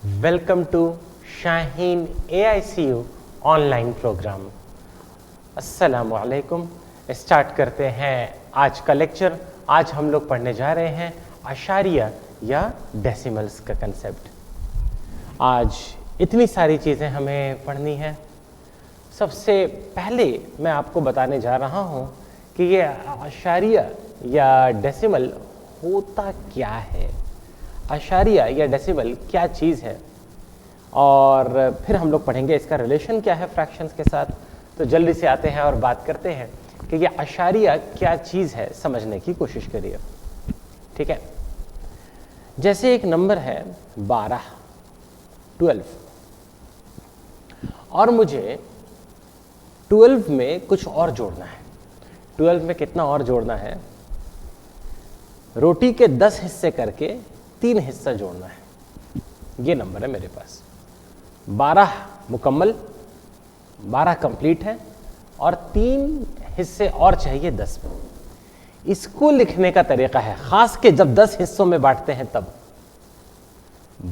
Welcome to Shaheen AICU online programme. अस्सलामु अलैकुम। Start करते हैं आज का लेक्चर। आज हम लोग पढ़ने जा रहे हैं अशारिया या डेसिमल्स का कंसेप्ट। आज इतनी सारी चीज़ें हमें पढ़नी है। सबसे पहले मैं आपको बताने जा रहा हूँ कि ये अशारिया या डेसिमल होता क्या है, अशारिया या डेसिमल क्या चीज़ है, और फिर हम लोग पढ़ेंगे इसका रिलेशन क्या है फ्रैक्शंस के साथ। तो जल्दी से आते हैं और बात करते हैं कि ये अशारिया क्या चीज़ है, समझने की कोशिश करिए। ठीक है, जैसे एक नंबर है 12 और मुझे 12 में कुछ और जोड़ना है। 12 में कितना और जोड़ना है? रोटी के 10 हिस्से करके 3 हिस्सा जोड़ना है। ये नंबर है मेरे पास 12 मुकम्मल, 12 कंप्लीट है और 3 हिस्से और चाहिए 10 में। इसको लिखने का तरीका है, खास के जब 10 हिस्सों में बांटते हैं तब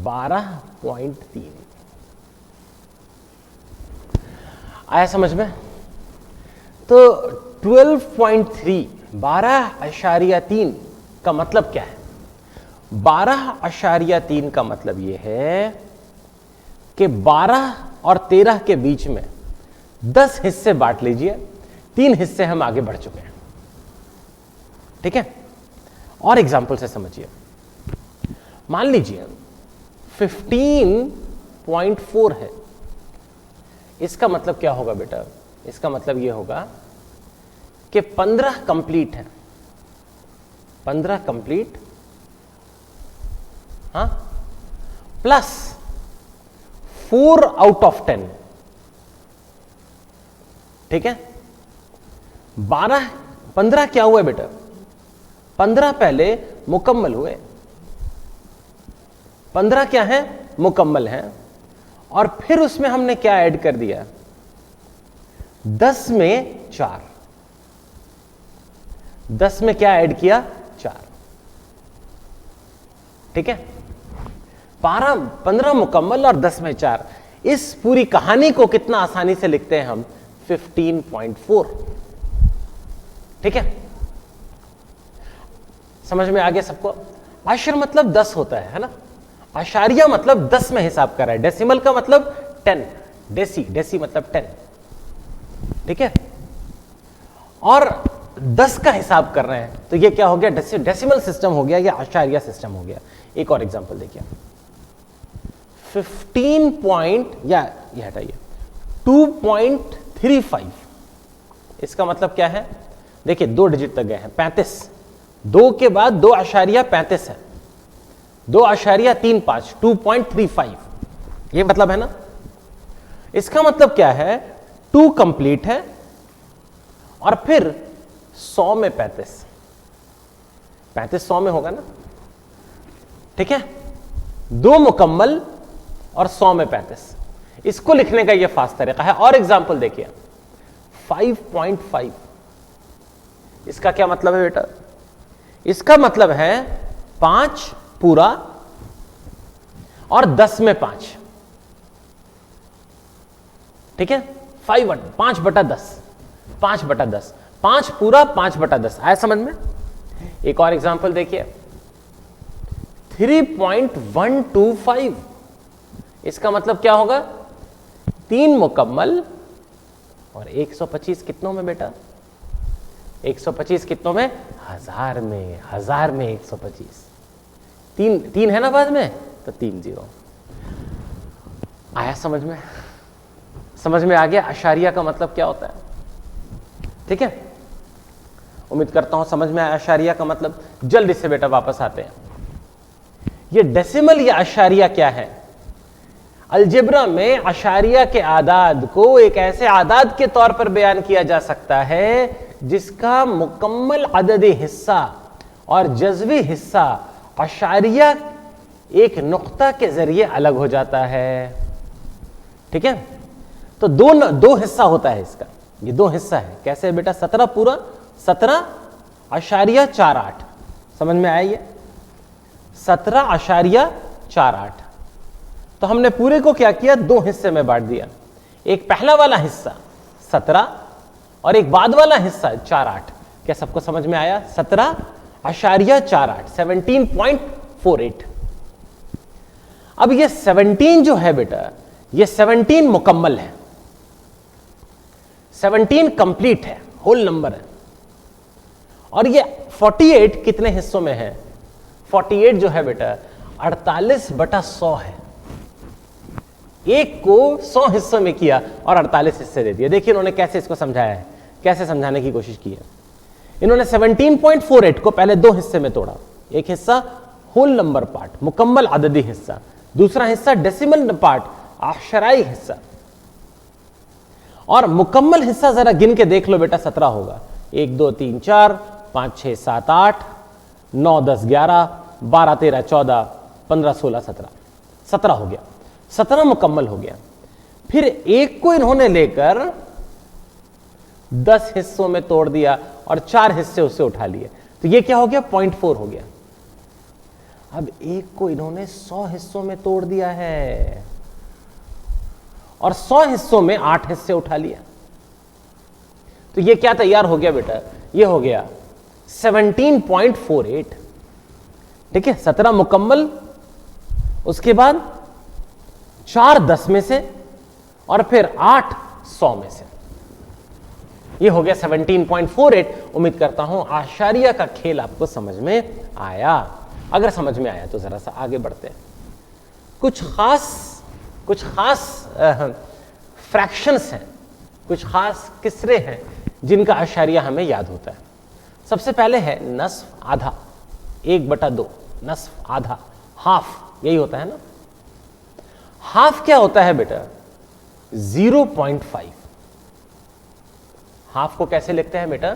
12.3। आया समझ में? तो 12.3 12.3 का मतलब क्या है? 12.3 का मतलब यह है कि 12 और 13 के बीच में 10 हिस्से बांट लीजिए, 3 हिस्से हम आगे बढ़ चुके हैं। ठीक है, और एग्जांपल से समझिए। मान लीजिए 15.4 है। इसका मतलब क्या होगा बेटा? इसका मतलब यह होगा कि 15 कंप्लीट है, 15 कंप्लीट, हाँ, प्लस 4 आउट ऑफ 10। ठीक है, 15 क्या हुआ बेटा? 15 पहले मुकम्मल हुए, 15 क्या है? मुकम्मल है। और फिर उसमें हमने क्या ऐड कर दिया? 10 में 4। 10 में क्या ऐड किया? 4। ठीक है, 15 मुकम्मल और 10 में 4। इस पूरी कहानी को कितना आसानी से लिखते हैं हम? 15.4। ठीक है, समझ में आ गया सबको? अशर मतलब 10 होता है ना? अशारिया मतलब 10 में हिसाब कर रहा है। डेसिमल का मतलब 10, डेसी मतलब 10। ठीक है, और 10 का हिसाब कर रहे हैं, तो ये क्या हो गया? डेसिमल सिस्टम हो गया या अशारिया सिस्टम हो गया। एक और एग्जांपल देखिए, 15 पॉइंट, या ये हटाइए, 2.35। इसका मतलब क्या है? देखिए 2 डिजिट तक गए हैं, 35। 2 के बाद 2.35 है, 2.35, 2.35। ये मतलब है ना? इसका मतलब क्या है? 2 कंप्लीट है और फिर 100 में 35, 100 में होगा ना? ठीक है, 2 मुकम्मल और 100 में 35। इसको लिखने का यह फास्ट तरीका है। और एग्जांपल देखिए, 5.5। इसका क्या मतलब है बेटा? इसका मतलब है 5 पूरा और 10 में 5। ठीक है, 5/10, 5/10, 5 पूरा 5/10। आया समझ में? एक और एग्जांपल देखिए, 3.125। इसका मतलब क्या होगा? 3 मुकम्मल और 125 कितनों में बेटा? 125 कितनों में? 1000 में। 1000 में 125। 3 है ना बाद में, तो 3 0। आया समझ में? समझ में आ गया अशारिया का मतलब क्या होता है? ठीक है, उम्मीद करता हूं समझ में आया अशारिया का मतलब। जल्दी से बेटा वापस आते हैं। ये डेसिमल या अशारिया क्या है? अलजेब्रा में अशारिया के आदाद को एक ऐसे आदाद के तौर पर बयान किया जा सकता है जिसका मुकम्मल अददी हिस्सा और जज़वी हिस्सा अशारिया एक नुक्ता के जरिए अलग हो जाता है। ठीक है, तो दो हिस्सा होता है इसका। ये 2 हिस्सा है। कैसे बेटा? 17 पूरा, 17.48। समझ में आया? ये 17.48। तो हमने पूरे को क्या किया, दो हिस्से में बांट दिया। एक पहला वाला हिस्सा 17 और एक बाद वाला हिस्सा 48। क्या सबको समझ में आया? 17.48 17.48। अब ये 17 जो है बेटा, ये 17 मुकम्मल है, 17 कंप्लीट है, होल नंबर है। और ये 48 कितने हिस्सों में है? 48 जो है बेटा 48/100 है। एक को 100 हिस्सों में किया और 48 हिस्से दे दिए। देखिए इन्होंने कैसे इसको समझाया है, कैसे समझाने की कोशिश की है। इन्होंने 17.48 को पहले दो हिस्से में तोड़ा। एक हिस्सा होल नंबर पार्ट, मुकम्मल अददी हिस्सा, दूसरा हिस्सा डेसिमल पार्ट, आशराई हिस्सा। और मुकम्मल हिस्सा जरा गिन के देख लो बेटा, 17 होगा। 1 2 3 4 5 6 7 8 9 10 11 12 13 14 15 16 17 17 हो गया, 17 मुकम्मल हो गया। फिर एक को इन्होंने लेकर 10 हिस्सों में तोड़ दिया और 4 हिस्से उससे उठा लिए, तो ये क्या हो गया? 0.4 हो गया। अब एक को इन्होंने 100 हिस्सों में तोड़ दिया है और 100 हिस्सों में 8 हिस्से उठा लिया, तो ये क्या तैयार हो गया बेटा? ये हो गया 17.48। ठीक है, 17 मुकम्मल, उसके बाद 4 10 में से और फिर 8 100 में से। ये हो गया 17.48। उम्मीद करता हूं आशारिया का खेल आपको समझ में आया। अगर समझ में आया तो जरा सा आगे बढ़ते हैं। कुछ खास फ्रैक्शंस हैं, कुछ खास किसरे हैं जिनका आशारिया हमें याद होता है। सबसे पहले है नस्फ आधा, 1/2, नस्फ आधा, हाफ, यही होता है ना। हाफ क्या होता है बेटा? 0.5। हाफ को कैसे लिखते हैं बेटा?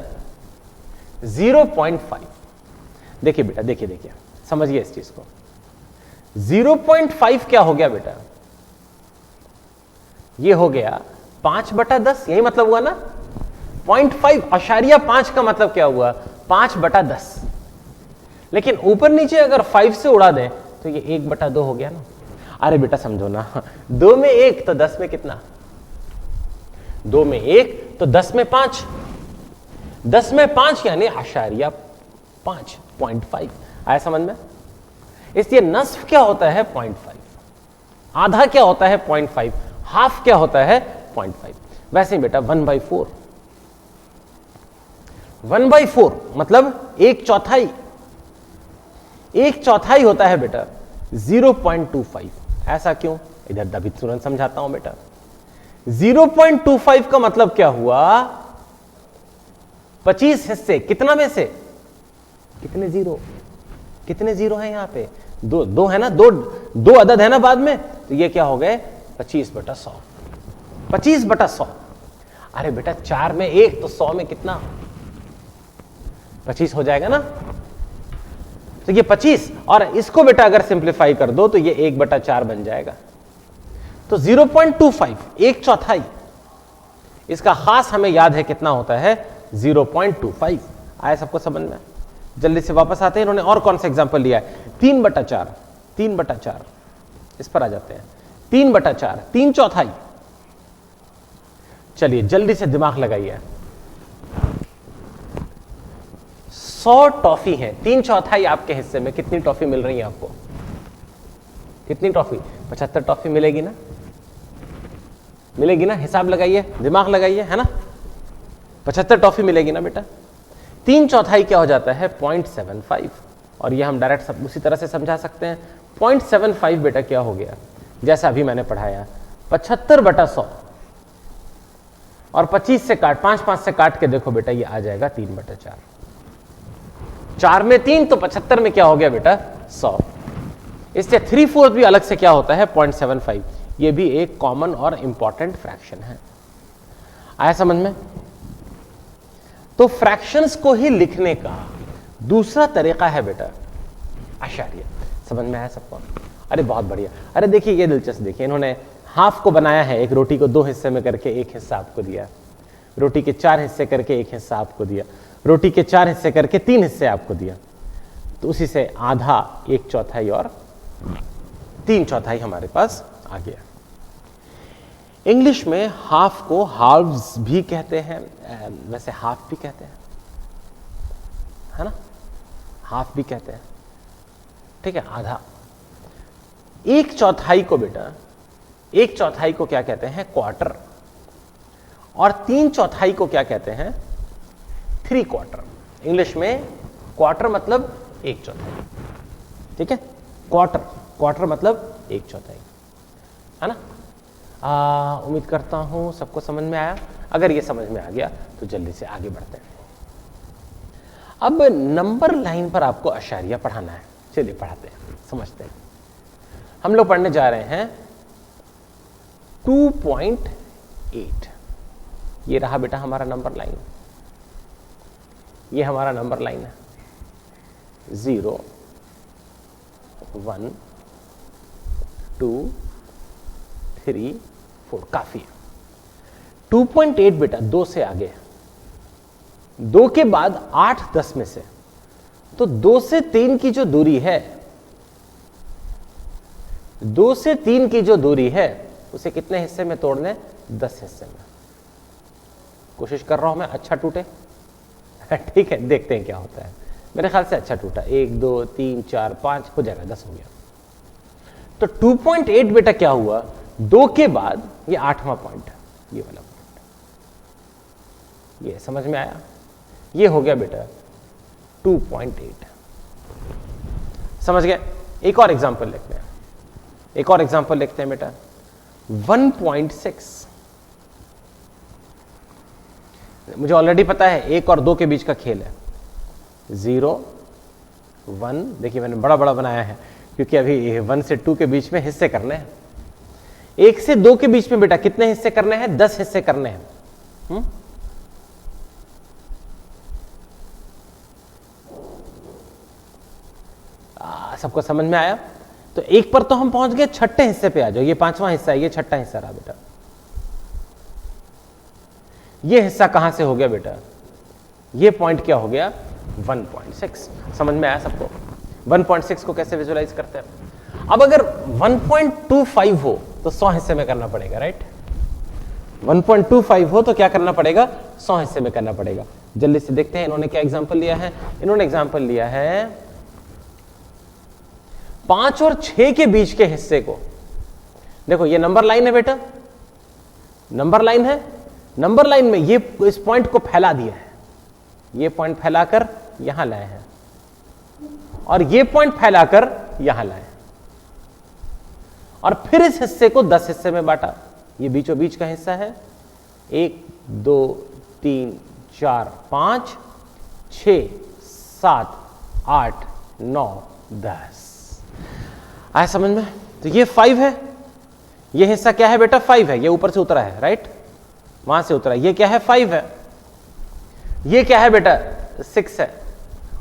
0.5। देखिए बेटा, देखिए समझिए इस चीज को। 0.5 क्या हो गया बेटा? ये हो गया 5/10, यही मतलब हुआ ना। 0.5 का मतलब क्या हुआ? 5/10। लेकिन ऊपर नीचे अगर 5 से उड़ा दें तो ये 1/2 हो गया ना। अरे बेटा समझो ना, 2 में 1 तो 10 में कितना? 2 में 1 तो 10 में 5, 10 में 5 यानी आशारिया 5, 0.5। आया समझ में? इसलिए नस्फ क्या होता है? 0.5। आधा क्या होता है? 0.5। हाफ क्या होता है? 0.5। वैसे ही बेटा 1/4, 1/4 मतलब 1/4, 1/4 होता है बेटा 0.25। ऐसा क्यों? इधर दबी तुरंत समझाता हूं बेटा। 0.25 का मतलब क्या हुआ? 25 हिस्से, कितना में से? कितने जीरो? कितने जीरो है यहां पे? दो है ना, दो अदद है ना बाद में, तो ये क्या हो गए? 25/100, 25/100। अरे बेटा 4 में 1 तो 100 में कितना? 25 हो जाएगा ना। तो ये 25, और इसको बेटा अगर सिंप्लीफाई कर दो तो ये 1/4 बन जाएगा। तो 0.25, 1/4। इसका खास हमें याद है कितना होता है? 0.25। आया सबको समझ में? जल्दी से वापस आते हैं। इन्होंने और कौन सा एग्जांपल लिया है? 3/4, 3/4। इस पर आ जाते हैं। 3/4, 3/4। चलिए जल्दी से दिमाग लगाइए। 100 टॉफी है, 3/4 आपके हिस्से में कितनी टॉफी मिल रही है आपको? कितनी टॉफी? 75 टॉफी मिलेगी ना? मिलेगी ना? हिसाब लगाइए, दिमाग लगाइए, है ना। 75 टॉफी मिलेगी ना बेटा। 3/4 क्या हो जाता है? 0.75। और ये हम डायरेक्ट उसी तरह से समझा सकते हैं। 0.75 बेटा क्या हो गया? जैसा अभी मैंने पढ़ाया, 75/100 और 25 से काट, 5 से काट के देखो बेटा, ये आ जाएगा 3/4। 4 में 3 तो 75 में क्या हो गया बेटा? 100। इससे 3/4 भी अलग से क्या होता है? 0.75। ये भी एक कॉमन और इंपॉर्टेंट फ्रैक्शन है। आया समझ में? तो फ्रैक्शंस को ही लिखने का दूसरा तरीका है बेटा आशारिया। समझ में आया सबको? अरे बहुत बढ़िया। अरे देखिए ये दिलचस्प, देखिए इन्होंने हाफ को बनाया है, एक रोटी को 2 हिस्से में करके एक हिस्सा आपको दिया, रोटी के 4 हिस्से करके एक हिस्सा आपको दिया, रोटी के 4 हिस्से करके 3 हिस्से आपको दिया। तो उसी से आधा, 1/4 और 3/4 हमारे पास आ गया। इंग्लिश में हाफ को हाफ्स भी कहते हैं, वैसे हाफ भी कहते हैं, है ना, हाफ भी कहते हैं, ठीक है, आधा। एक चौथाई को बेटा, एक चौथाई को क्या कहते हैं, क्वार्टर, और 3/4 को क्या कहते हैं, 3/4। इंग्लिश में क्वार्टर मतलब 1/4, ठीक है, क्वार्टर, क्वार्टर मतलब 1/4, है ना। उम्मीद करता हूं सबको समझ में आया। अगर ये समझ में आ गया तो जल्दी से आगे बढ़ते हैं। अब नंबर लाइन पर आपको अशारिया पढ़ाना है। चलिए पढ़ाते हैं, समझते हैं। हम लोग पढ़ने जा रहे हैं 2.8। ये रहा बेटा हमारा नंबर लाइन, ये हमारा नंबर लाइन है। 0 1 2 3 4, काफी है। 2.8 बेटा 2 से आगे है, 2 के बाद 8 10 में से, तो 2 से 3 की जो दूरी है, 2 से 3 की जो दूरी है उसे कितने हिस्से में तोड़ने, 10 हिस्से में। कोशिश कर रहा हूं मैं अच्छा टूटे, ठीक है, देखते हैं क्या होता है। मेरे ख्याल से अच्छा टूटा, 1 2 3 4 5 हो जाएगा, 10 हो गया। तो 2.8 बेटा क्या हुआ, 2 के बाद ये 8वां पॉइंट, ये वाला पॉइंट, ये समझ में आया, ये हो गया बेटा 2.8। समझ गए। एक और एग्जांपल लिखते हैं, एक और एग्जांपल लिखते हैं बेटा 1.6। मुझे ऑलरेडी पता है 1 और 2 के बीच का खेल है, 0 1, देखिए मैंने बड़ा बड़ा बनाया है क्योंकि अभी 1 से 2 के बीच में हिस्से करने हैं। 1 से 2 के बीच में बेटा कितने हिस्से करने हैं, 10 हिस्से करने हैं। सबको समझ में आया। तो 1 पर तो हम पहुंच गए, छठे हिस्से पे आ जाओ। ये 5वां हिस्सा है, ये छठा हिस्सा रहा बेटा। ये हिस्सा कहां से हो गया बेटा, ये पॉइंट क्या हो गया, 1.6। समझ में आया सबको। 1.6 को कैसे विजुलाइज करते हैं। अब अगर 1.25 हो तो 100 हिस्से में करना पड़ेगा, राइट। 1.25 हो तो क्या करना पड़ेगा, 100 हिस्से में करना पड़ेगा। जल्दी से देखते हैं इन्होंने क्या एग्जांपल लिया है। इन्होंने एग्जांपल लिया है 5 और 6 के बीच के हिस्से को। देखो ये नंबर लाइन है बेटा, नंबर लाइन है। नंबर लाइन में ये इस पॉइंट को फैला दिया है, ये पॉइंट फैलाकर यहां लाए हैं और ये पॉइंट फैलाकर यहां लाए, और फिर इस हिस्से को 10 हिस्से में बांटा। ये बीचों बीच का हिस्सा है, 1 2 3 4 5 6 7 8 9 10। आया समझ में। तो ये 5 है, ये हिस्सा क्या है बेटा, 5 है। ये ऊपर से उतरा है, राइट, वहां से उतरा। ये क्या है, 5 है। ये क्या है बेटा, 6 है।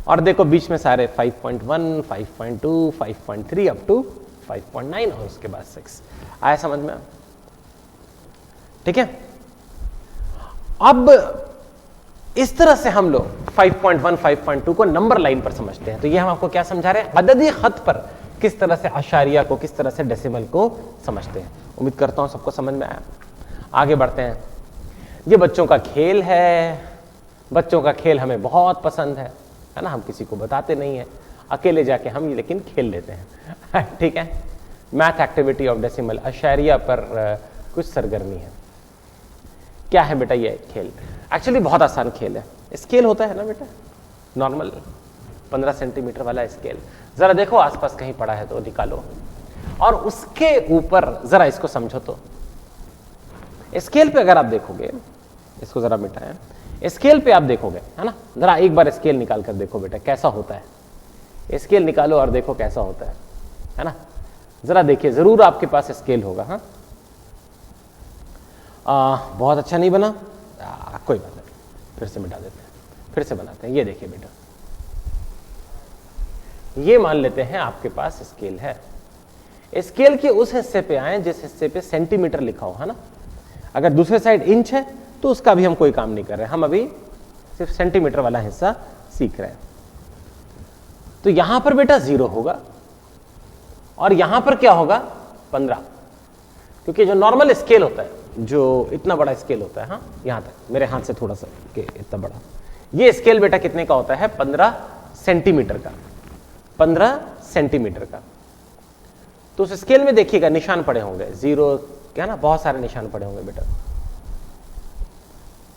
और देखो बीच में सारे 5.1 5.2 5.3 अप टू 5.9 और उसके बाद 6। आया समझ में, ठीक है। अब इस तरह से हम लोग 5.1 5.2 को नंबर लाइन पर समझते हैं। तो ये हम आपको क्या समझा रहे हैं, अददी खत पर किस तरह से अशारिया को, किस तरह से डेसिमल को समझते हैं। उम्मीद करता हूं सबको समझ में आया। आगे बढ़ते हैं। ये बच्चों का खेल है, बच्चों का खेल हमें बहुत पसंद है ना। हम किसी को बताते नहीं है, अकेले जाके हम ये लेकिन खेल लेते हैं, ठीक है। मैथ एक्टिविटी ऑफ डेसिमल, अशारिया पर कुछ सरगर्मी है। क्या है बेटा ये खेल, एक्चुअली बहुत आसान खेल है। स्केल होता है ना बेटा, नॉर्मल 15 सेंटीमीटर वाला स्केल। जरा देखो आसपास कहीं पड़ा है तो निकालो, और उसके ऊपर जरा इसको समझो। तो स्केल पे अगर आप देखोगे, इसको जरा मिटाएं, स्केल पे आप देखोगे, है ना। जरा एक बार स्केल निकाल कर देखो बेटा कैसा होता है। स्केल निकालो और देखो कैसा होता है ना। जरा देखिए, जरूर आपके पास स्केल होगा। हाँ, बहुत अच्छा नहीं बना, कोई बात नहीं, फिर से मिटा देते हैं, फिर से बनाते हैं। ये देखिए बेटा, ये मान लेते हैं आपके पास स्केल है। स्केल के उस हिस्से पे आए जिस हिस्से पे सेंटीमीटर लिखा हो, है ना। अगर दूसरे साइड इंच है तो उसका भी हम कोई काम नहीं कर रहे, हम अभी सिर्फ सेंटीमीटर वाला हिस्सा सीख रहे हैं। तो यहां पर बेटा 0 होगा और यहां पर क्या होगा, 15। क्योंकि जो नॉर्मल स्केल होता है, जो इतना बड़ा स्केल होता है, हाँ यहां तक मेरे हाथ से थोड़ा सा इतना बड़ा, ये स्केल बेटा कितने का होता है? 15 सेंटीमीटर का, 15 सेंटीमीटर का। तो उस स्केल में देखिएगा निशान पड़े होंगे, जीरो क्या ना, बहुत सारे निशान पड़े होंगे बेटा,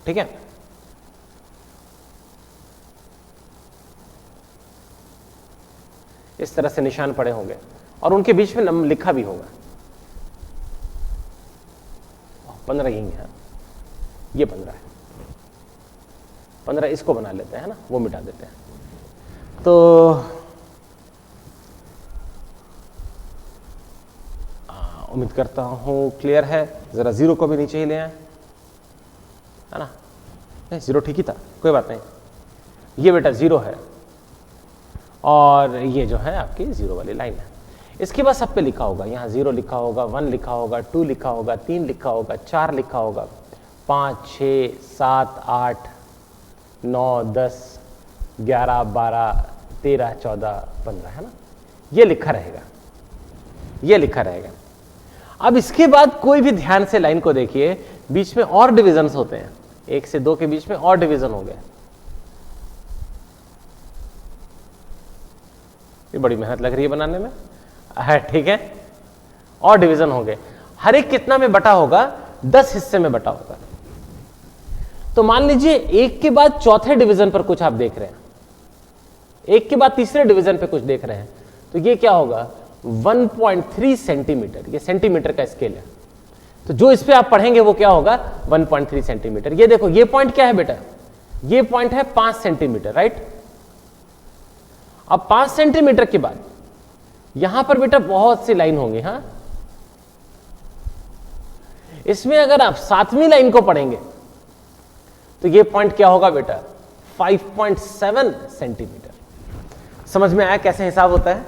ठीक है। इस तरह से निशान पड़े होंगे और उनके बीच में नंबर लिखा भी होगा। 15 यही है, ये 15 है, 15 इसको बना लेते हैं ना, वो मिटा देते हैं। तो उम्मीद करता हूं क्लियर है। जरा जीरो को भी नीचे ही ले आए, है ना? नहीं, जीरो ठीक ही था, कोई बात नहीं। ये बेटा जीरो है और ये जो है आपकी जीरो वाली लाइन है। इसके बाद सब पे लिखा होगा, यहाँ जीरो लिखा होगा, 1 लिखा होगा, 2 लिखा होगा, 3 लिखा होगा, 4 लिखा होगा, 5, 6, 7, 8, 9, 10, 11, 12, 13, 14, 15, है ना? ये लिखा रहेगा, ये लिखा रहेगा। अब इसके बाद कोई भी ध्यान से लाइन को देखिए, बीच में और डिविजन्स होते हैं, 1 से 2 के बीच में और डिवीजन हो गए। ये बड़ी मेहनत लग रही है बनाने में, है ठीक है। और डिवीजन हो गए, हर एक कितना में बटा होगा? 10 हिस्से में बटा होगा। तो मान लीजिए एक के बाद चौथे डिवीजन पर कुछ आप देख रहे हैं, एक के बाद तीसरे डिवीजन पे कुछ देख रहे हैं, तो ये क्या होगा? 1.3 सेंटीमीटर। ये सेंटीमीटर का स्केल है, तो जो इस पे आप पढ़ेंगे वो क्या होगा? 1.3 सेंटीमीटर। ये देखो, ये पॉइंट क्या है बेटा? ये पॉइंट है 5 सेंटीमीटर, राइट? अब 5 सेंटीमीटर के बाद यहां पर बेटा बहुत सी लाइन होंगी, हां। इसमें अगर आप 7वीं लाइन को पढ़ेंगे तो ये पॉइंट क्या होगा बेटा? 5.7 सेंटीमीटर। समझ में आया कैसे हिसाब होता है?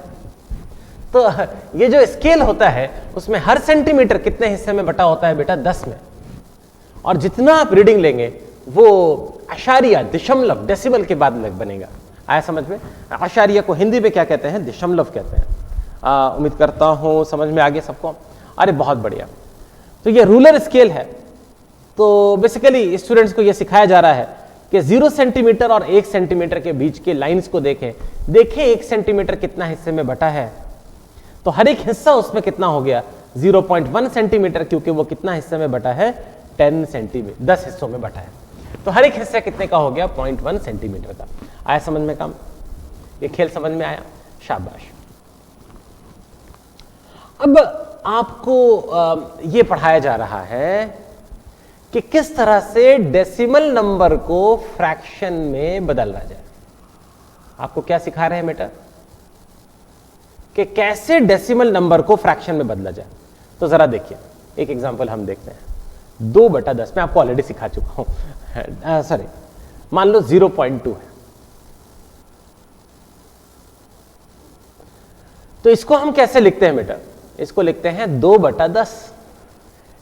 तो ये जो स्केल होता है उसमें हर सेंटीमीटर कितने हिस्से में बटा होता है बेटा? 10 में। और जितना आप रीडिंग लेंगे वो अशारिया, दशमलव, डेसिमल के बाद लग बनेगा। आया समझ में? अशारिया को हिंदी में क्या कहते हैं? दशमलव कहते हैं। उम्मीद करता हूं समझ में आ गया सबको। अरे बहुत बढ़िया। तो ये रूलर स्केल है। तो बेसिकली स्टूडेंट्स को ये सिखाया जा रहा है कि 0 सेंटीमीटर और 1 सेंटीमीटर के बीच के लाइंस को देखें 1 सेंटीमीटर कितना हिस्से में बटा है, तो हर एक हिस्सा उसमें कितना हो गया? 0.1 सेंटीमीटर, क्योंकि वो कितना हिस्से में बटा है? 10 सेंटीमीटर, 10 हिस्सों में बटा है। तो हर एक हिस्सा कितने का हो गया? 0.1 सेंटीमीटर का। आया समझ में काम? ये खेल समझ में आया? शाबाश। अब आपको ये पढ़ाया जा रहा है कि किस तरह से डेसिमल नंबर को फ्रैक्शन में बदला जाए। आपको क्या सिखा रहे हैं बेटा? कि कैसे डेसिमल नंबर को फ्रैक्शन में बदला जाए। तो जरा देखिए, एक एग्जांपल हम देखते हैं। 2/10 मैं आपको ऑलरेडी सिखा चुका हूं, सॉरी, मान लो 0.2 है, तो इसको हम कैसे लिखते हैं बेटा? इसको लिखते हैं 2/10।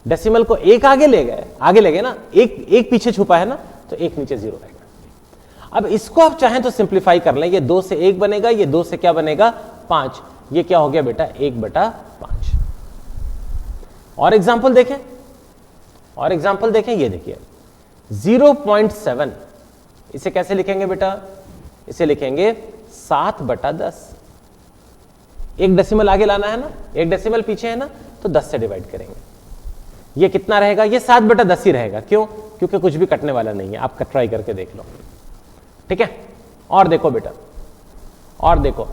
डेसिमल को एक आगे ले गए ना, एक पीछे छुपा है ना, तो एक नीचे 0 रहेगा। अब इसको आप चाहें तो सिंप्लीफाई कर लें, ये 2 से 1 बनेगा, ये 2 से क्या बनेगा? 5। ये क्या हो गया बेटा? 1/5। और एग्जांपल देखें, और एग्जांपल देखें, ये देखिए 0.7। इसे कैसे लिखेंगे बेटा? इसे लिखेंगे 7/10। एक डेसिमल आगे लाना है ना, एक डेसिमल पीछे है ना, तो 10 से डिवाइड करेंगे। ये कितना रहेगा? ये 7/10 ही रहेगा। क्यों? क्योंकि कुछ भी कटने वाला नहीं है। आप ट्राई करके देख लो, ठीक है। और देखो बेटा, और देखो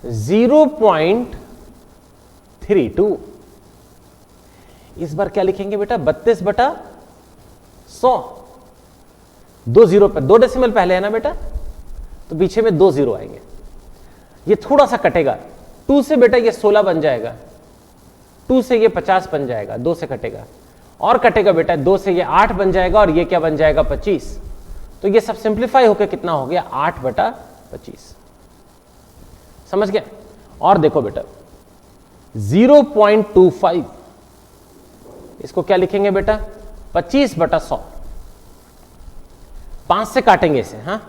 0.32। इस बार क्या लिखेंगे बेटा? 32/100। 2 0 पे 2 डेसिमल पहले है ना बेटा, तो पीछे में 2 0 आएंगे। ये थोड़ा सा कटेगा, 2 से बेटा ये 16 बन जाएगा, 2 से ये 50 बन जाएगा, 2 से कटेगा, और कटेगा बेटा 2 से ये 8 बन जाएगा, और ये क्या बन जाएगा? 25। तो ये सब सिंप्लीफाई होकर कितना हो गया? 8/25। समझ गया? और देखो बेटा 0.25, इसको क्या लिखेंगे बेटा? 25/100। 5 से काटेंगे इसे, हाँ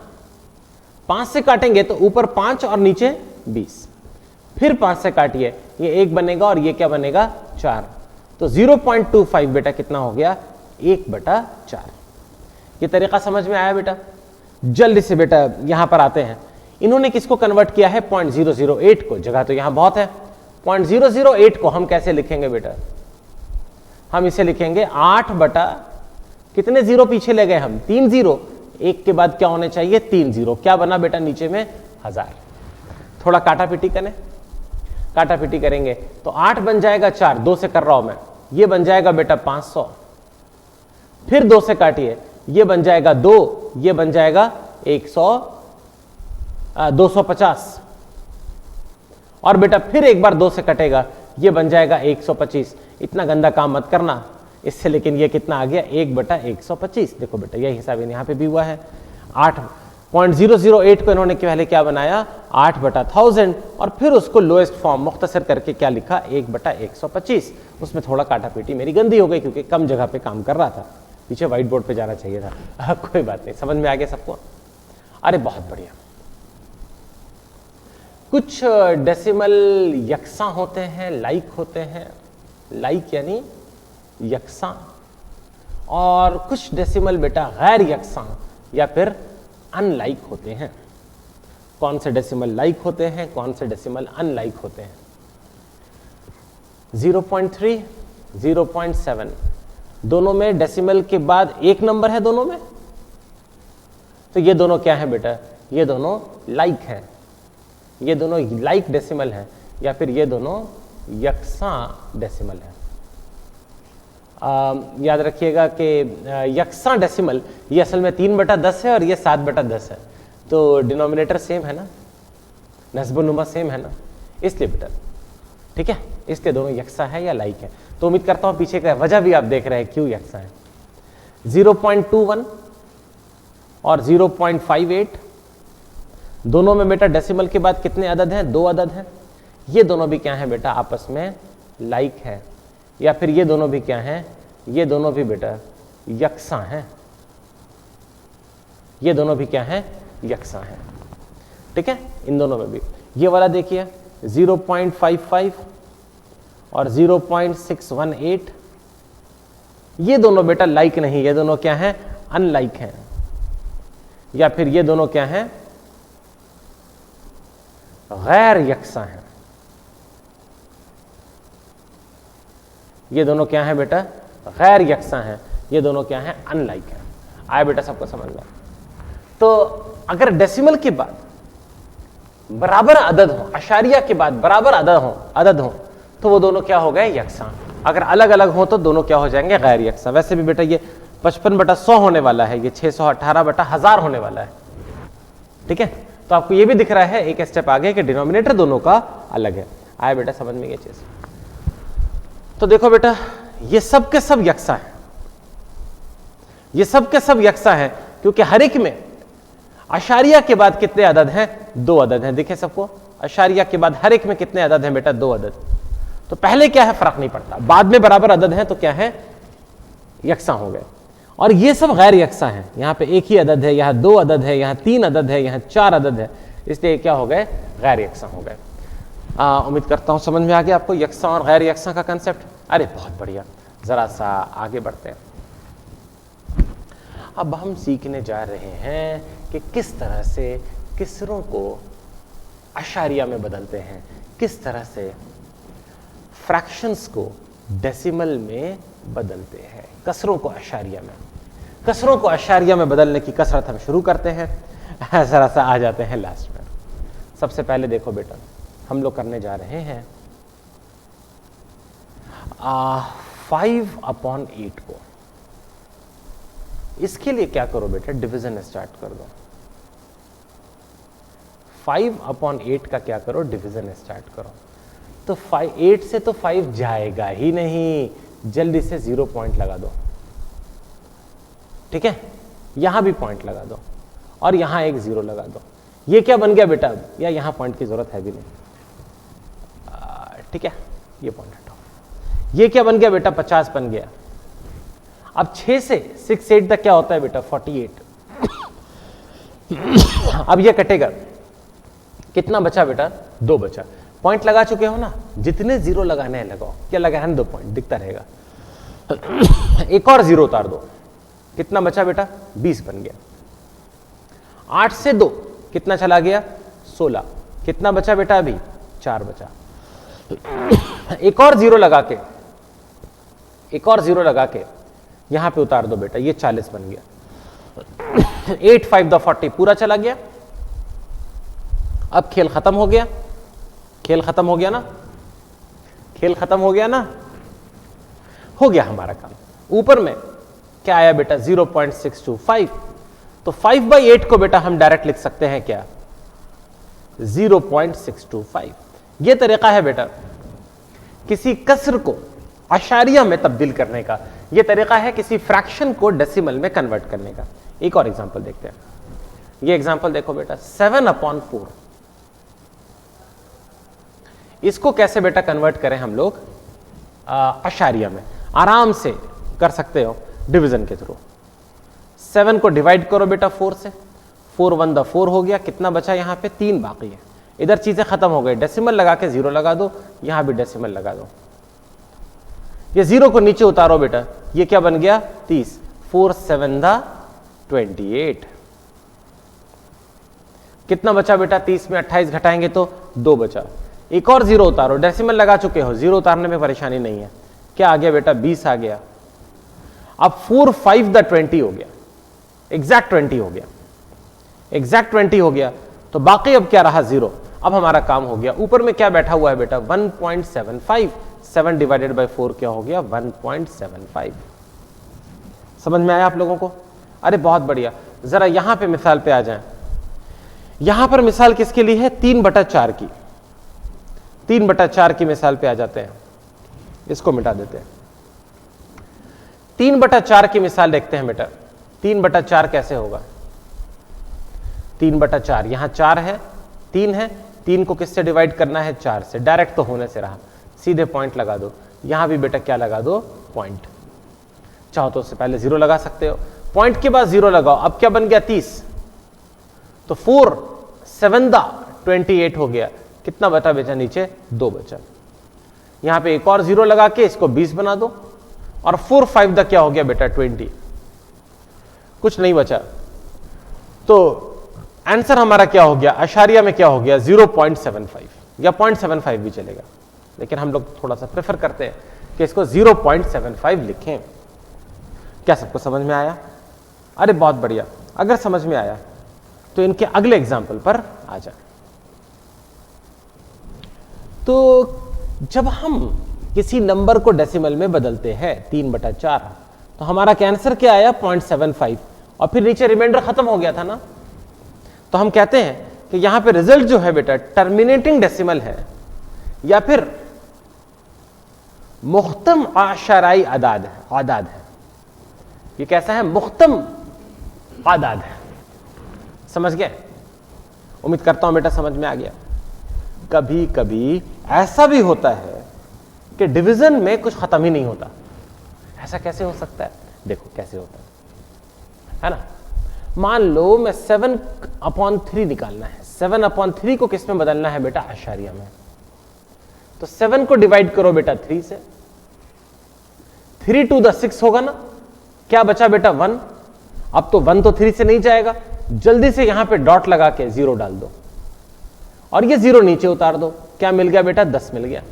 5 से काटेंगे तो ऊपर 5 और नीचे 20। फिर 5 से काटिए, ये 1 बनेगा और ये क्या बनेगा 4। तो 0.25 बेटा कितना हो गया 1/4। ये तरीका समझ में आया बेटा? जल्दी से बेटा यहां पर आते हैं, इन्होंने किसको कन्वर्ट किया है 0.008 को, जगह तो यहां बहुत है। 0.008 को हम कैसे लिखेंगे बेटा? हम इसे लिखेंगे 8 बटा कितने जीरो पीछे ले गए हम 3 जीरो, एक के बाद क्या होने चाहिए 3 जीरो, क्या बना बेटा नीचे में 1000। थोड़ा काटा पीटी करें, काटा पीटी करेंगे तो 8 बन जाएगा 4, 2 से कर रहा हूं मैं, ये बन जाएगा बेटा 500, फिर 2 से काटिए, ये बन जाएगा 2, ये बन जाएगा 250, और बेटा फिर एक बार 2 से कटेगा, ये बन जाएगा 125। इतना गंदा काम मत करना इससे, लेकिन ये कितना आ गया 1/125। देखो बेटा यही हिसाब यहां पे भी हुआ है। 8.008 को इन्होंने पहले क्या बनाया 8/1000 और फिर उसको लोएस्ट फॉर्म मुख्तसर करके क्या लिखा 1/125। उसमें थोड़ा काटा पीटी मेरी गंदी हो गई क्योंकि कम जगह पे काम कर रहा था, पीछे व्हाइट बोर्ड पे जाना चाहिए था। कोई बात नहीं, समझ में आ गया सबको? अरे बहुत बढ़िया। कुछ डेसिमल यकसां होते हैं, लाइक होते हैं, लाइक यानी यकसां, और कुछ डेसिमल बेटा गैर यकसां या फिर अनलाइक होते हैं। कौन से डेसिमल लाइक होते हैं, कौन से डेसिमल अनलाइक होते हैं? 0.3, 0.7 दोनों में डेसिमल के बाद एक नंबर है दोनों में, तो ये दोनों क्या है बेटा? ये दोनों लाइक हैं, ये दोनों लाइक डेसिमल हैं, या फिर ये दोनों यकसां डेसिमल है। याद रखिएगा कि यकसां डेसिमल ये असल में 3/10 है और ये 7/10 है, तो डिनोमिनेटर सेम है ना, नस्ब-नुमा सेम है ना, इसलिए बेटा ठीक है, इसलिए दोनों यकसां है या लाइक है। तो उम्मीद करता हूं पीछे का वजह भी आप देख रहे हैं क्यों यकसां है। 0.21 और 0.58 दोनों में बेटा डेसिमल के बाद कितने अदद हैं? 2 अदद हैं। ये दोनों भी क्या है बेटा? आपस में लाइक है, या फिर ये दोनों भी क्या हैं? ये दोनों भी बेटा यकसां हैं, ये दोनों भी क्या हैं? यकसां हैं। ठीक है, इन दोनों में भी। ये वाला देखिए 0.55 और 0.618, ये दोनों बेटा लाइक नहीं, ये दोनों क्या हैं? अनलाइक हैं, या फिर ये दोनों क्या हैं? गैर यकसां हैं। ये दोनों क्या है बेटा? गैर यकसां हैं, ये दोनों क्या हैं? अनलाइक हैं। आया बेटा सबको समझ में? तो अगर डेसिमल के बाद बराबर अदद हो, अशारिया के बाद बराबर अदद हो तो वो दोनों क्या हो गए? यकसां। अगर अलग अलग हो तो दोनों क्या हो जाएंगे? गैर यकसां। वैसे भी बेटा ये 55/100 होने वाला है, ये 618/1000 होने वाला है। ठीक है, तो आपको ये भी दिख रहा है एक स्टेप आगे कि डिनोमिनेटर दोनों का अलग है। आया बेटा समझ में ये चीज? तो देखो बेटा ये सब के सब यकसां हैं, ये सब के सब यकसां हैं क्योंकि हर एक में अशारिया के बाद कितने अदद हैं? 2 अदद हैं। दिखे सबको? अशारिया के बाद हर एक में कितने अदद हैं बेटा? 2 अदद। तो पहले क्या है फर्क नहीं पड़ता, बाद में बराबर अदद हैं तो क्या है? यकसां हो गए। और ये सब गैर यकसां हैं, यहां पे एक ही अदद है, यहां 2 अदद है, यहां 3 अदद है, यहां 4 अदद है, इसलिए क्या हो गए? गैर यकसां हो गए। उम्मीद करता हूं समझ में आ गया आपको यकसां और गैर यकसां का कंसेप्ट। अरे बहुत बढ़िया, जरा सा आगे बढ़ते हैं। अब हम सीखने जा रहे हैं कि किस तरह से किसरों को अशारिया में बदलते हैं, किस तरह से फ्रैक्शंस को डेसिमल में बदलते हैं, कसरों को अशारिया में। कसरों को अशारिया में बदलने की कसरत हम शुरू करते हैं, जरा सा आ जाते हैं लास्ट में। सबसे पहले देखो बेटा हम लोग करने जा रहे हैं 5/8 को। इसके लिए क्या करो बेटा? डिवीजन स्टार्ट कर दो। 5/8 का क्या करो? डिवीजन स्टार्ट करो। तो 8 से तो 5 जाएगा ही नहीं, जल्दी से 0 पॉइंट लगा दो। ठीक है, यहां भी पॉइंट लगा दो और यहां एक 0 लगा दो। ये क्या बन गया बेटा? या यहां पॉइंट की जरूरत है भी नहीं। ठीक है, ये पॉइंट हटाओ। ये क्या बन गया बेटा? 50 बन गया। अब 6 से 6 8 तक क्या होता है बेटा? 48। अब ये कटेगा, कितना बचा बेटा? 2 बचा। पॉइंट लगा चुके हो ना, जितने जीरो लगाने हैं लगाओ, क्या लगाए 2 पॉइंट दिखता रहेगा। एक और जीरो उतार दो, कितना बचा बेटा 20 बन गया। 8 से 2 कितना चला गया 16, कितना बचा बेटा अभी 4 बचा। एक और जीरो लगा के, एक और जीरो लगा के यहां पे उतार दो बेटा, ये 40 बन गया। 8 5 द 40 पूरा चला गया। अब खेल खत्म हो गया, खेल खत्म हो गया ना, खेल खत्म हो गया ना, हो गया हमारा काम। ऊपर में क्या आया बेटा 0.625, तो 5/8 को बेटा हम डायरेक्ट लिख सकते हैं क्या 0.625। यह तरीका है बेटा किसी कसर को अशारिया में तब्दील करने का, यह तरीका है किसी फ्रैक्शन को डेसिमल में कन्वर्ट करने का। एक और एग्जांपल देखते हैं, यह एग्जांपल देखो बेटा 7/4, इसको कैसे बेटा कन्वर्ट करें हम लोग अशारिया में, आराम से कर सकते हो डिवीजन के थ्रू। 7 को डिवाइड करो बेटा 4 से, 4 1 द 4 हो गया, कितना बचा यहां पे 3 बाकी है। इधर चीजें खत्म हो गई, डेसिमल लगा के 0 लगा दो, यहां भी डेसिमल लगा दो। ये 0 को नीचे उतारो बेटा, ये क्या बन गया 30, 4 7 द 28, कितना बचा बेटा 30 में 28 घटाएंगे तो 2 बचा। एक और 0 उतारो, डेसिमल लगा चुके हो, 0 उतारने में परेशानी नहीं है। क्या आ गया बेटा 20 आ गया। अब 4 5 द 20 हो गया, एग्जैक्ट 20 हो गया, एग्जैक्ट 20 हो गया, तो बाकी अब क्या रहा 0। अब हमारा काम हो गया। ऊपर में क्या बैठा हुआ है बेटा 1.75, 7 डिवाइडेड बाई 4 क्या हो गया 1.75। समझ में आया आप लोगों को? अरे बहुत बढ़िया। जरा यहां पे मिसाल पे आ जाएं। यहां पर मिसाल किसके लिए है 3/4 की, 3/4 की मिसाल पे आ जाते हैं, इसको मिटा देते हैं। 3/4 की मिसाल देखते हैं बेटा, 3/4 कैसे होगा। 3/4 यहां 4 है, 3 है, 3 को किससे डिवाइड करना है 4 से, डायरेक्ट तो होने से रहा, सीधे पॉइंट लगा दो। यहां भी बेटा क्या लगा दो पॉइंट, चाहो तो उससे पहले 0 लगा सकते हो, पॉइंट के बाद 0 लगाओ। अब क्या बन गया 30, तो 4 7 द 28 हो गया, कितना बचा बेटा नीचे 2 बचा। यहां पे एक और 0 लगा के इसको 20 बना दो, और 4 5 द क्या हो गया बेटा 20, कुछ नहीं बचा। तो आंसर हमारा क्या हो गया अशारिया में क्या हो गया 0.75 या 0.75 भी चलेगा, लेकिन हम लोग थोड़ा सा प्रेफर करते हैं कि इसको 0.75 लिखें। क्या सबको समझ में आया? अरे बहुत बढ़िया। अगर समझ में आया तो इनके अगले एग्जाम्पल पर आ जाए। तो जब हम किसी नंबर को डेसिमल में बदलते हैं 3/4, तो हमारा आंसर क्या आया 0.75, और फिर नीचे रिमाइंडर खत्म हो गया था ना, तो हम कहते हैं कि यहां पे रिजल्ट जो है बेटा टर्मिनेटिंग डेसिमल है या फिर मुख्तम आशराई आदाद है। ये कैसा है मुख्तम आदाद है। समझ गए? उम्मीद करता हूं बेटा समझ में आ गया। कभी कभी ऐसा भी होता है कि डिवीजन में कुछ खत्म ही नहीं होता। ऐसा कैसे हो सकता है? देखो कैसे होता है ना। मान लो मैं 7/3 निकालना है, 7/3 को किस में बदलना है बेटा आशारिया में। तो 7 को डिवाइड करो बेटा 3 से, 3 to the 6 होगा ना, क्या बचा बेटा 1। अब तो 1 तो 3 से नहीं जाएगा, जल्दी से यहां पे डॉट लगा के 0 डाल दो, और ये 0 नीचे उतार दो। क्या मिल गया बेटा 10 मिल गया।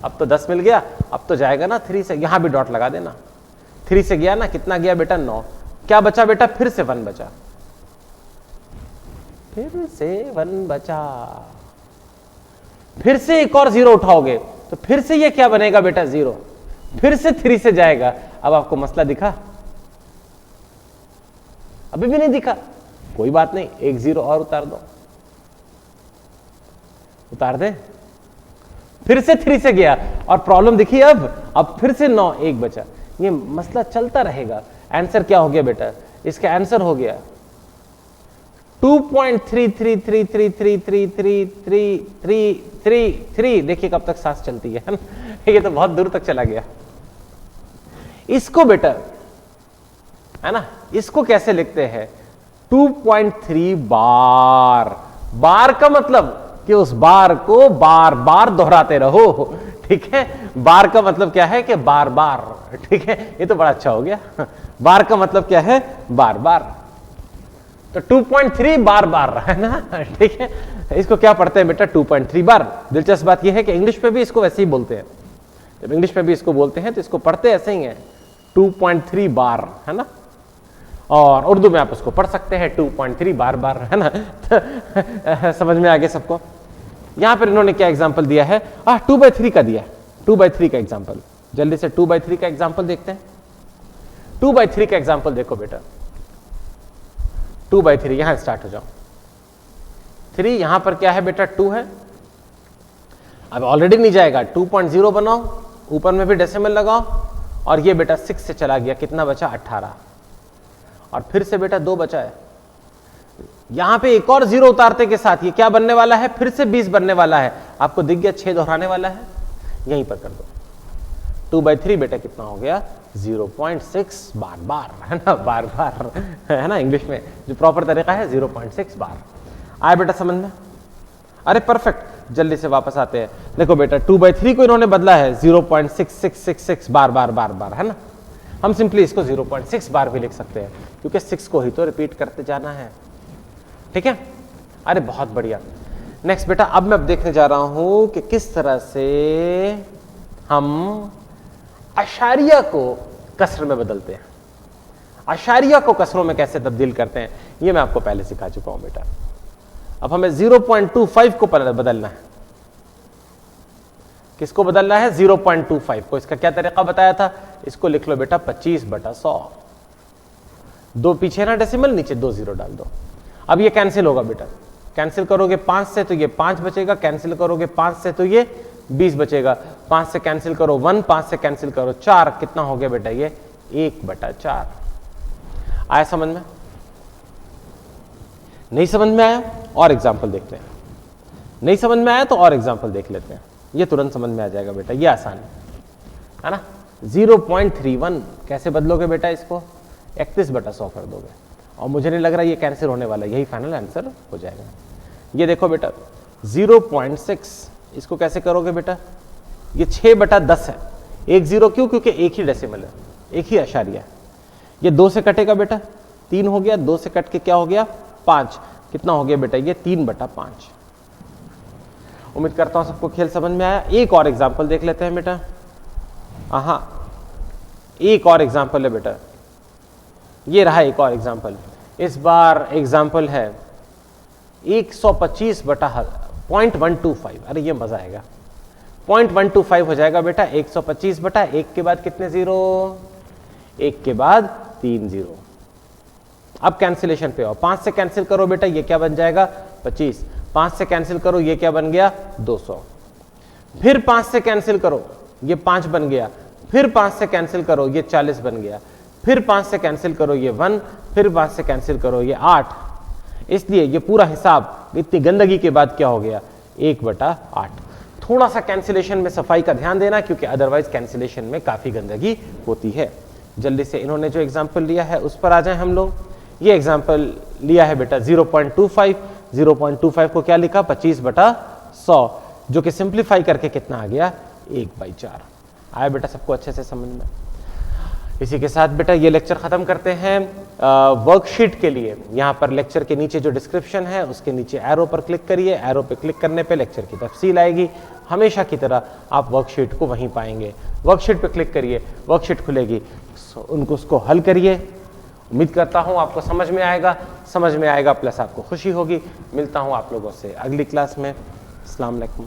अब तो 10 मिल गया, अब तो जाएगा ना 3 से, यहां भी डॉट लगा देना। 3 से गया ना, कितना गया बेटा 9। क्या बचा बेटा फिर से 1 बचा, फिर से 1 बचा, फिर से एक और 0 उठाओगे तो फिर से ये क्या बनेगा बेटा 0, फिर से 3 से जाएगा। अब आपको मसला दिखा? अभी भी नहीं दिखा, कोई बात नहीं, एक 0 और उतार दो, उतार दे। फिर से 3 से गया और प्रॉब्लम दिखी। अब फिर से 9, 1 बचा। ये मसला चलता रहेगा। आंसर क्या हो गया बेटा? इसका आंसर हो गया 2.3333333333। देखिए कब तक सांस चलती है ना, ये तो बहुत दूर तक चला गया। इसको बेटा है ना, इसको कैसे लिखते हैं 2.3 बार। बार का मतलब कि उस बार को बार बार दोहराते रहो। ठीक है, बार का मतलब क्या है कि बार बार। ठीक है, ये तो बड़ा अच्छा हो गया। बार का मतलब क्या है, बार बार। तो 2.3 बार बार है ना। ठीक है, इसको क्या पढ़ते हैं बेटा, 2.3 बार। दिलचस्प बात यह है कि इंग्लिश में भी इसको वैसे ही बोलते हैं। जब इंग्लिश में भी इसको बोलते हैं तो इसको पढ़ते ऐसे ही है, 2.3 बार, है ना। और उर्दू में आप उसको पढ़ सकते हैं 2.3 बार बार, है ना। समझ में आ गया सबको। यहां पर इन्होंने क्या एग्जांपल दिया है, 2/3 का दिया है, 2/3 का एग्जांपल। जल्दी से 2/3 का एग्जांपल देखते हैं। 2/3 का एग्जांपल देखो बेटा, 2/3 यहां स्टार्ट हो जाओ। 3 यहां पर क्या है बेटा, 2 है। अब ऑलरेडी नहीं जाएगा, 2.0 बनाओ, ऊपर में भी डेसिमल लगाओ, और ये बेटा 6 से चला गया, कितना बचा, 18। और फिर से बेटा 2 बचा है। यहां पे एक और 0 उतारते के साथ ये क्या बनने वाला है, फिर से 20 बनने वाला है। आपको दिख गया 6 दोहराने वाला है, यहीं पर कर दो। 2/3 बेटा कितना हो गया, 0.6 बार बार, है ना, बार बार, है ना। इंग्लिश में जो प्रॉपर तरीका है 0.6 बार। आया बेटा समझ में? अरे परफेक्ट। जल्दी से वापस आते हैं। देखो बेटा 2/3 को इन्होंने बदला है 0.6666 बार बार बार बार, है ना। हम सिंपली इसको 0.6 बार भी लिख सकते हैं, क्योंकि 6 को ही तो रिपीट करते जाना है। ठीक है, अरे बहुत बढ़िया। नेक्स्ट बेटा, अब मैं देखने जा रहा हूं कि किस तरह से हम अशारिया को कसर में बदलते हैं। अशारिया को कसरों में कैसे तब्दील करते हैं, ये मैं आपको पहले सिखा चुका हूं बेटा। अब हमें 0.25 को बदलना है। किसको बदलना है, 0.25 को। इसका क्या तरीका बताया था, इसको लिख लो बेटा 25/100। 2 पीछे ना डेसिमल, नीचे 2 0 डाल दो। अब ये कैंसिल होगा बेटा, कैंसिल करोगे 5 से तो ये 5 बचेगा, कैंसिल करोगे 5 से तो ये 20 बचेगा। 5 से कैंसिल करो 1, 5 से कैंसिल करो 4, कितना हो गया बेटा, ये 1/4। आया समझ में? नहीं समझ में आया, और एग्जाम्पल देखते हैं। नहीं समझ में आया तो और एग्जाम्पल देख लेते हैं, ये तुरंत समझ में आ जाएगा बेटा, ये आसान है ना। 0.31 कैसे बदलोगे बेटा, इसको 31/100 कर दोगे, और मुझे नहीं लग रहा ये कैंसिल होने वाला, यही फाइनल आंसर हो जाएगा। ये देखो बेटा 0.6, इसको कैसे करोगे बेटा, ये 6/10 है। 1 0 क्यों, क्योंकि एक ही डेसिमल है, एक ही अशारिया है। ये 2 से कटेगा बेटा, 3 हो गया, 2 से कट के क्या हो गया, 5, कितना हो गया बेटा, ये 3/5। उम्मीद करता हूं सबको खेल समझ में आया। एक और एग्जाम्पल देख लेते हैं बेटा। हाँ, एक और एग्जाम्पल है बेटा, ये रहा एक और एग्जाम्पल। इस बार एग्जाम्पल है 125/0.125। अरे ये मजा आएगा, 0.125 हो जाएगा बेटा 125/1 के बाद कितने 0, 1 के बाद 3 0। अब कैंसिलेशन पे आओ, 5 से कैंसिल करो बेटा, ये क्या बन जाएगा 25। 5 से कैंसिल करो, ये क्या बन गया 200। फिर 5 से कैंसिल करो, ये 5 बन गया। फिर 5 से कैंसिल करो, ये 40 बन गया। फिर 5 से कैंसिल करो, ये 1। फिर 5 से कैंसिल करो, ये 8। इसलिए ये पूरा हिसाब इतनी गंदगी के बाद क्या हो गया, 1/8। थोड़ा सा कैंसिलेशन में सफाई का ध्यान देना, क्योंकि अदरवाइज कैंसिलेशन में काफी गंदगी होती है। जल्दी से इन्होंने जो एग्जाम्पल लिया है उस पर आ जाए हम लोग। ये एग्जाम्पल लिया है बेटा 0.25। 0.25 को क्या लिखा, 25/100, जो कि सिंप्लीफाई करके कितना आ गया, 1/4। आया बेटा सबको अच्छे से समझ में? इसी के साथ बेटा ये लेक्चर खत्म करते हैं। वर्कशीट के लिए यहाँ पर लेक्चर के नीचे जो डिस्क्रिप्शन है उसके नीचे एरो पर क्लिक करिए। एरो पर क्लिक करने पे लेक्चर की तफसील आएगी। हमेशा की तरह आप वर्कशीट को वहीं पाएंगे। वर्कशीट पर क्लिक करिए, वर्कशीट खुलेगी, उनको उसको हल करिए। उम्मीद करता हूँ आपको समझ में आएगा प्लस आपको खुशी होगी। मिलता हूँ आप लोगों से अगली क्लास में। अस्सलाम वालेकुम।